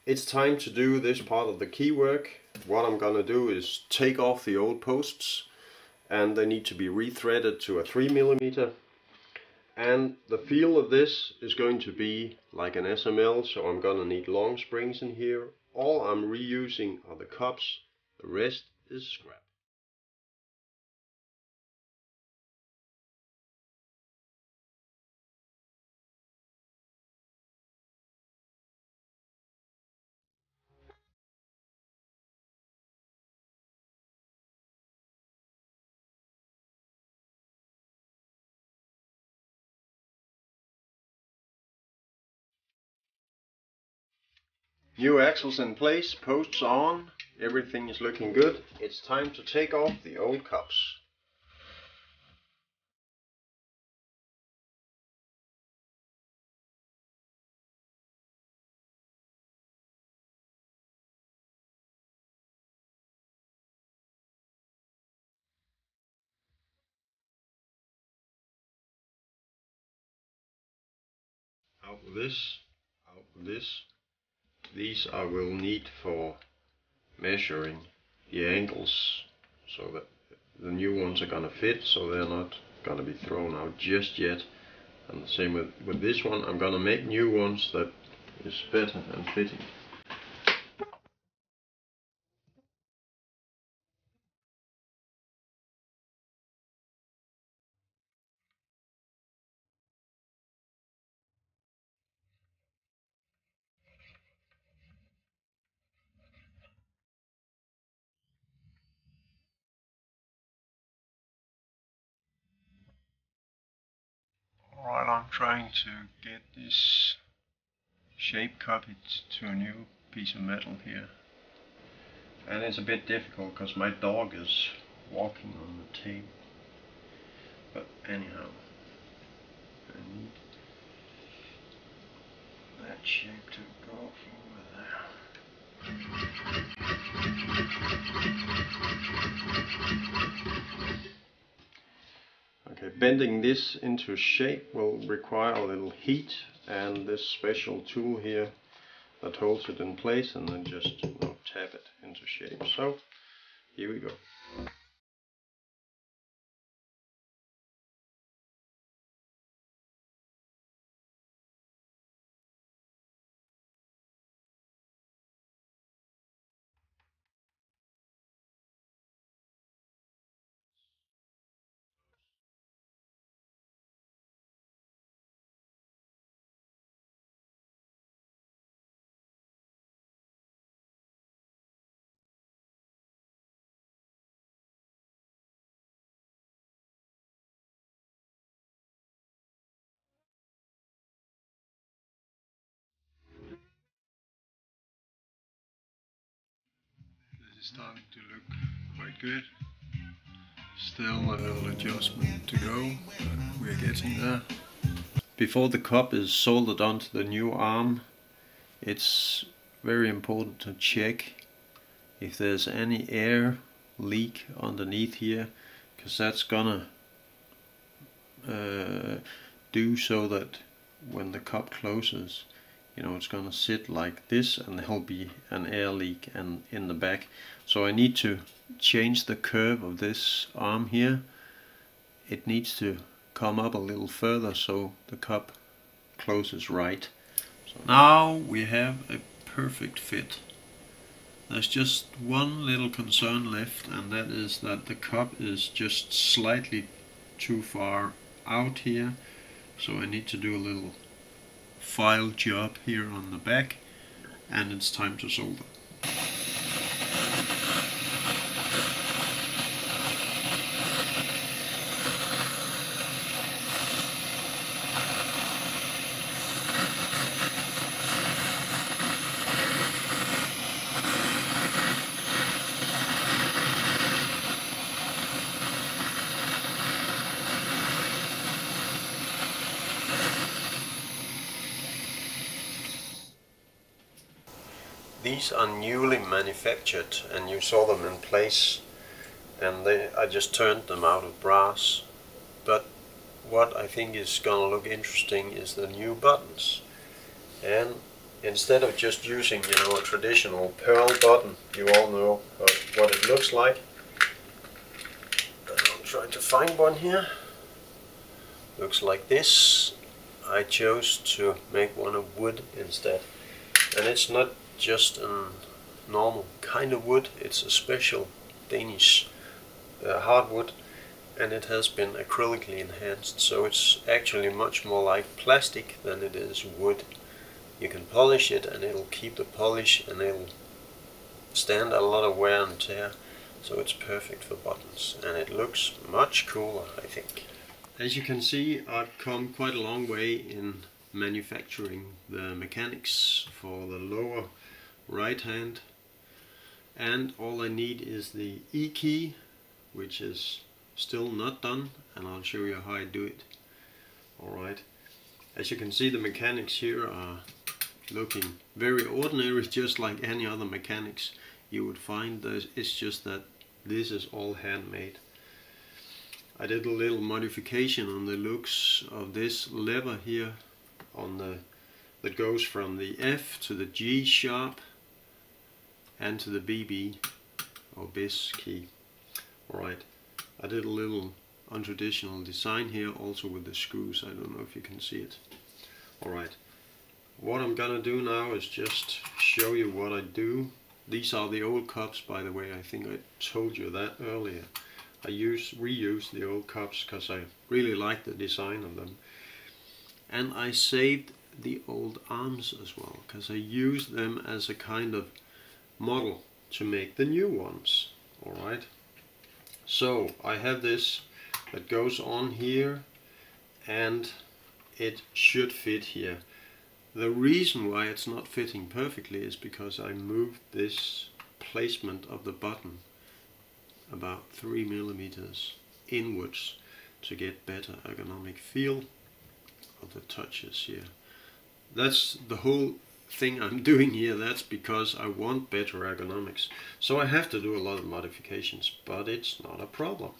It's time to do this part of the key work. What I'm gonna do is take off the old posts, and they need to be rethreaded to a 3mm. And the feel of this is going to be like an SML, so I'm gonna need long springs in here. All I'm reusing are the cups, the rest is scrap. New axles in place, posts on, everything is looking good. It's time to take off the old cups. Out with this, out with this. These I will need for measuring the angles so that the new ones are gonna fit, so they're not gonna be thrown out just yet. And the same with this one, I'm gonna make new ones that is better and fitting. Alright, I'm trying to get this shape copied to a new piece of metal here. And it's a bit difficult because my dog is walking on the table. But anyhow, I need that shape to go over there. Okay, bending this into shape will require a little heat and this special tool here that holds it in place, and then just tap it into shape. So here we go. This is starting to look quite good. Still a little adjustment to go, but we're getting there. Before the cup is soldered onto the new arm, it's very important to check if there's any air leak underneath here, because that's gonna do so that when the cup closes, it's gonna sit like this, and there'll be an air leak in the back. So I need to change the curve of this arm here. It needs to come up a little further so the cup closes right. So now we have a perfect fit. There's just one little concern left, and that is that the cup is just slightly too far out here. So I need to do a little file job here on the back, and it's time to solder. These are newly manufactured, and you saw them in place, and I just turned them out of brass. But what I think is gonna look interesting is the new buttons. And instead of just using, you know, a traditional pearl button, you all know what it looks like. I'll try to find one here. Looks like this. I chose to make one of wood instead, and it's not just a normal kind of wood, it's a special Danish hardwood, and it has been acrylically enhanced, so it's actually much more like plastic than it is wood. You can polish it and it'll keep the polish and it'll stand a lot of wear and tear, so it's perfect for buttons, and it looks much cooler, I think. As you can see, I've come quite a long way in manufacturing the mechanics for the lower right hand, and all I need is the E key, which is still not done, and I'll show you how I do it. Alright, as you can see, the mechanics here are looking very ordinary, just like any other mechanics you would find. It's just that this is all handmade. I did a little modification on the looks of this lever here that goes from the F to the G sharp and to the BB or BIS key. Alright, I did a little untraditional design here also with the screws. I don't know if you can see it. Alright, what I'm gonna do now is just show you what I do. These are the old cups, by the way. I think I told you that earlier. I reuse the old cups because I really like the design of them. And I saved the old arms as well, because I used them as a kind of model to make the new ones. Alright, so I have this that goes on here, and it should fit here. The reason why it's not fitting perfectly is because I moved this placement of the button about 3 millimeters inwards to get better ergonomic feel of the touches here. That's the whole thing I'm doing here. That's because I want better ergonomics. So I have to do a lot of modifications, but it's not a problem.